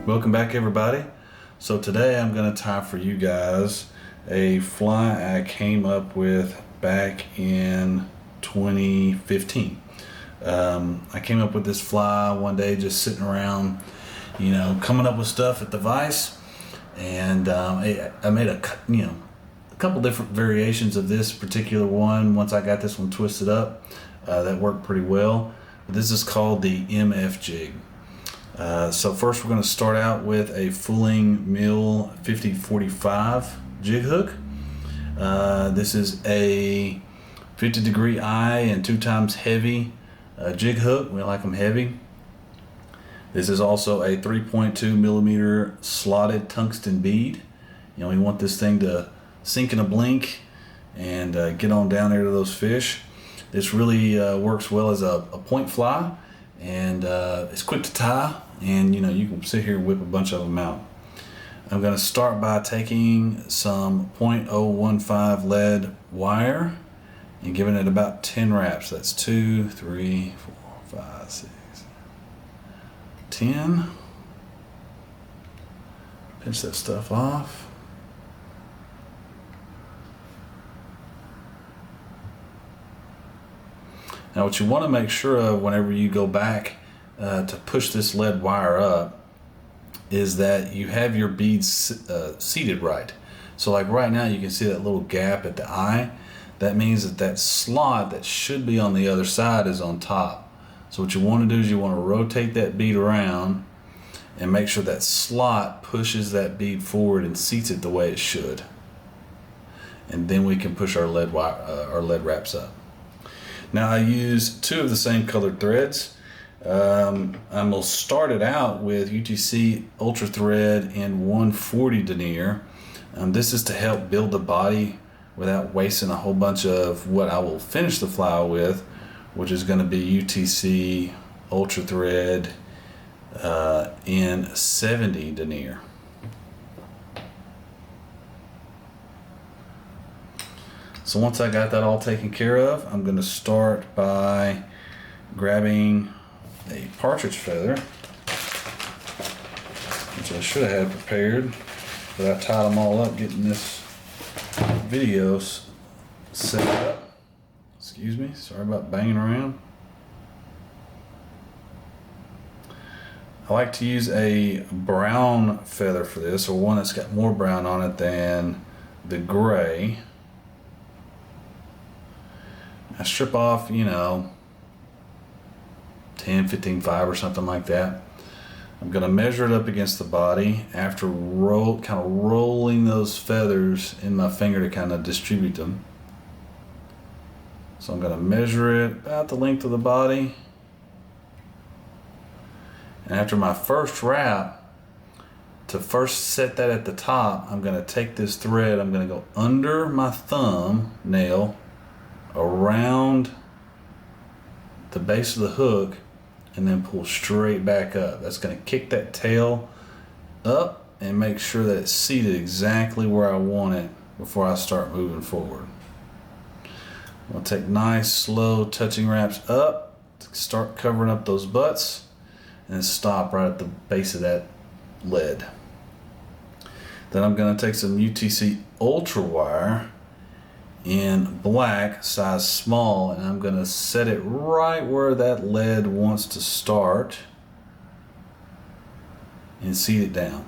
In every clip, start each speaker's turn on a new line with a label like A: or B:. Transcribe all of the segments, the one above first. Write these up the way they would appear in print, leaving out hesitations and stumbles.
A: Welcome back, everybody. So today I'm going to tie for you guys a fly I came up with back in 2015. I came up with this fly one day just sitting around, coming up with stuff at the vise, and I made a couple different variations of this particular one. Once I got this one twisted up, that worked pretty well. But this is called the MF jig. So first we're going to start out with a fooling Mill 5045 jig hook. This is a 50-degree eye and 2 times heavy jig hook. We like them heavy. This is also a 3.2 millimeter slotted tungsten bead. We want this thing to sink in a blink and get on down there to those fish. This really works well as a point fly, and it's quick to tie, and you can sit here and whip a bunch of them out. I'm going to start by taking some 0.015 lead wire and giving it about 10 wraps. That's 2, 3, 4, 5, 6, 10. Pinch that stuff off. Now what you want to make sure of whenever you go back to push this lead wire up is that you have your beads seated right. So like right now you can see that little gap at the eye. That means that slot that should be on the other side is on top. So what you want to do is you want to rotate that bead around and make sure that slot pushes that bead forward and seats it the way it should. And then we can push our lead wraps up. Now I use 2 of the same colored threads. I'm going to start it out with UTC Ultra Thread in 140 denier. This is to help build the body without wasting a whole bunch of what I will finish the fly with, which is going to be UTC Ultra Thread in 70 denier. So once I got that all taken care of, I'm going to start by grabbing a partridge feather, which I should have had prepared, but I tied them all up getting this video set up. Excuse me, sorry about banging around. I like to use a brown feather for this, or one that's got more brown on it than the gray. I strip off, 10, 15, 5 or something like that. I'm going to measure it up against the body after kind of rolling those feathers in my finger to kind of distribute them. So I'm going to measure it about the length of the body. And after my first wrap, to first set that at the top, I'm going to take this thread, I'm going to go under my thumb nail around the base of the hook and then pull straight back up. That's going to kick that tail up and make sure that it's seated exactly where I want it before I start moving forward. I'll take nice slow touching wraps up to start covering up those butts and then stop right at the base of that lead. Then I'm going to take some UTC Ultra wire in black, size small, and I'm going to set it right where that lead wants to start and seat it down.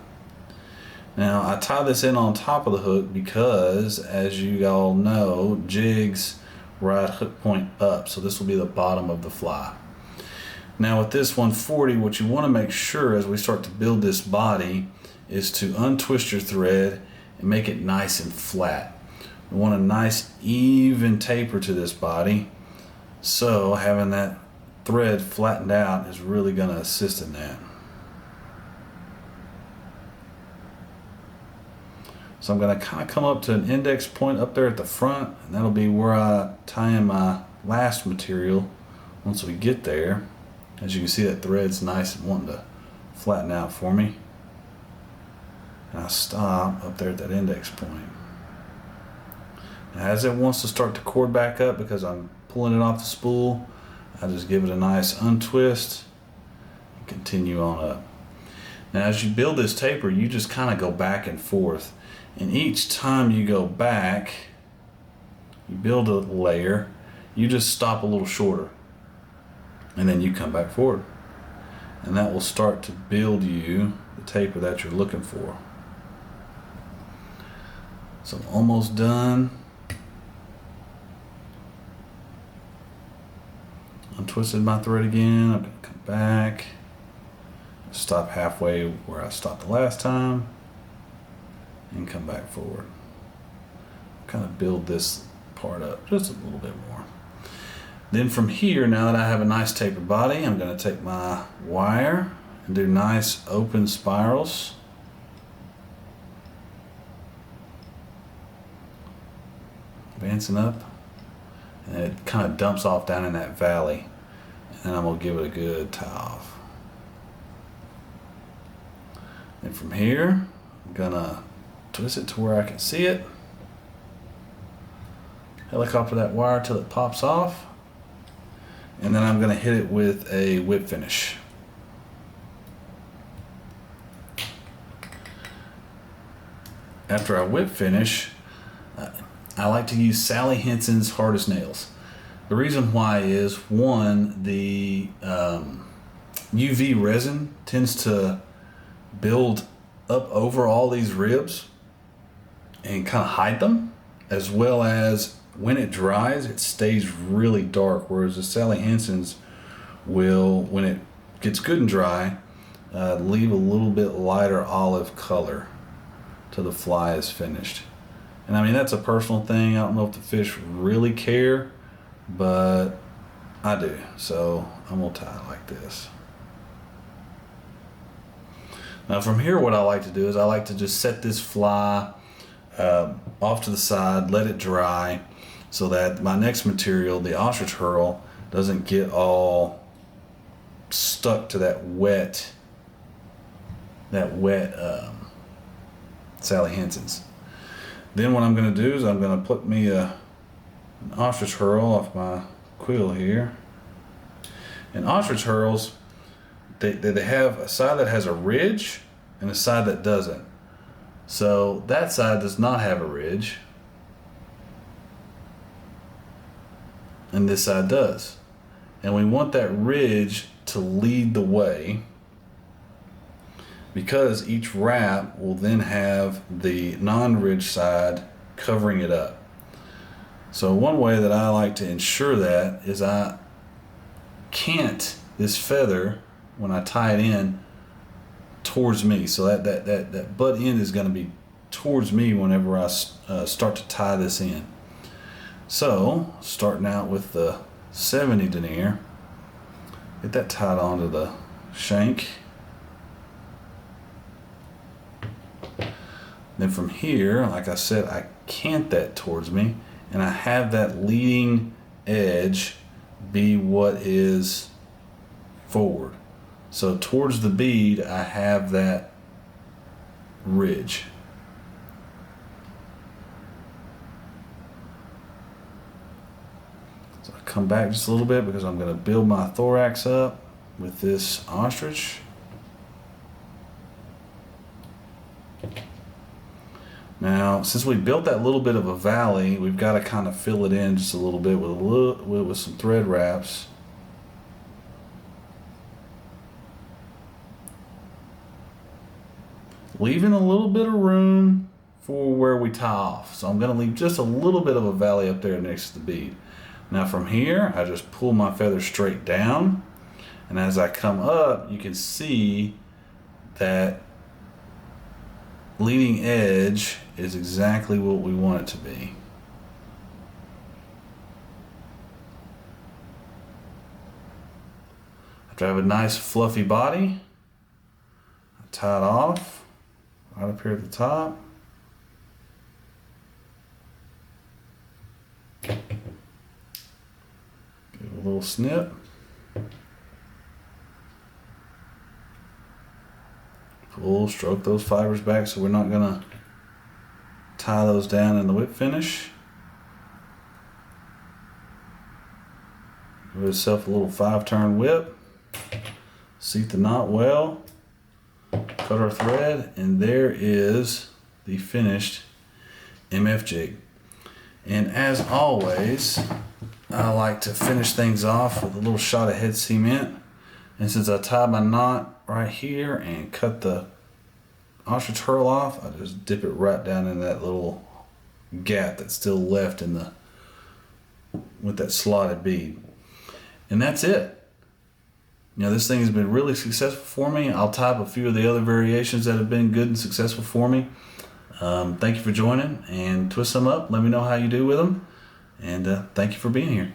A: Now I tie this in on top of the hook because, as you all know, jigs ride hook point up, so this will be the bottom of the fly. Now with this 140, what you want to make sure as we start to build this body is to untwist your thread and make it nice and flat. We want a nice even taper to this body, so having that thread flattened out is really going to assist in that. So I'm going to kind of come up to an index point up there at the front, and that'll be where I tie in my last material once we get there. As you can see, that thread's nice and wanting to flatten out for me. And I stop up there at that index point. As it wants to start to cord back up because I'm pulling it off the spool, I just give it a nice untwist and continue on up. Now as you build this taper, you just kind of go back and forth. And each time you go back, you build a layer, you just stop a little shorter. And then you come back forward. And that will start to build you the taper that you're looking for. So I'm almost done. Untwisted my thread again. I'm going to come back. Stop halfway where I stopped the last time. And come back forward. Kind of build this part up just a little bit more. Then from here, now that I have a nice tapered body, I'm going to take my wire and do nice open spirals. Advancing up. And it kind of dumps off down in that valley. And I'm going to give it a good tie off. And from here, I'm going to twist it to where I can see it. Helicopter that wire till it pops off. And then I'm going to hit it with a whip finish. After I whip finish, I like to use Sally Henson's hardest nails. The reason why is, one, the UV resin tends to build up over all these ribs and kind of hide them, as well as when it dries, it stays really dark, whereas the Sally Henson's will, when it gets good and dry, leave a little bit lighter olive color till the fly is finished. And I mean, that's a personal thing. I don't know if the fish really care, but I do. So I'm gonna tie it like this. Now from here, what I like to do is I like to just set this fly off to the side, let it dry, so that my next material, the ostrich herl, doesn't get all stuck to that wet Sally Henson's. Then what I'm going to do is I'm going to put me an ostrich herl off my quill here. And ostrich herls, they have a side that has a ridge and a side that doesn't. So that side does not have a ridge, and this side does. And we want that ridge to lead the way, because each wrap will then have the non-ridge side covering it up. So one way that I like to ensure that is I cant this feather when I tie it in towards me, so that butt end is going to be towards me whenever I start to tie this in. So starting out with the 70 denier, get that tied onto the shank. Then from here, like I said, I cant that towards me, and I have that leading edge be what is forward. So towards the bead, I have that ridge. So I come back just a little bit because I'm going to build my thorax up with this ostrich. Now, since we built that little bit of a valley, we've got to kind of fill it in just a little bit with some thread wraps. Leaving a little bit of room for where we tie off. So I'm going to leave just a little bit of a valley up there next to the bead. Now from here, I just pull my feather straight down, and as I come up, you can see that leading edge is exactly what we want it to be. After I have a nice fluffy body, I tie it off right up here at the top. Give it a little snip. Pull, stroke those fibers back so we're not gonna tie those down in the whip finish. Give yourself a little 5-turn whip. Seat the knot well. cut our thread, and there is the finished MF jig. And as always, I like to finish things off with a little shot of head cement. And since I tied my knot right here and cut the ostrich herl off, I just dip it right down in that little gap that's still left in the with that slotted bead. And that's it. You know, this thing has been really successful for me. I'll type a few of the other variations that have been good and successful for me. Thank you for joining, and twist them up. Let me know how you do with them. And thank you for being here.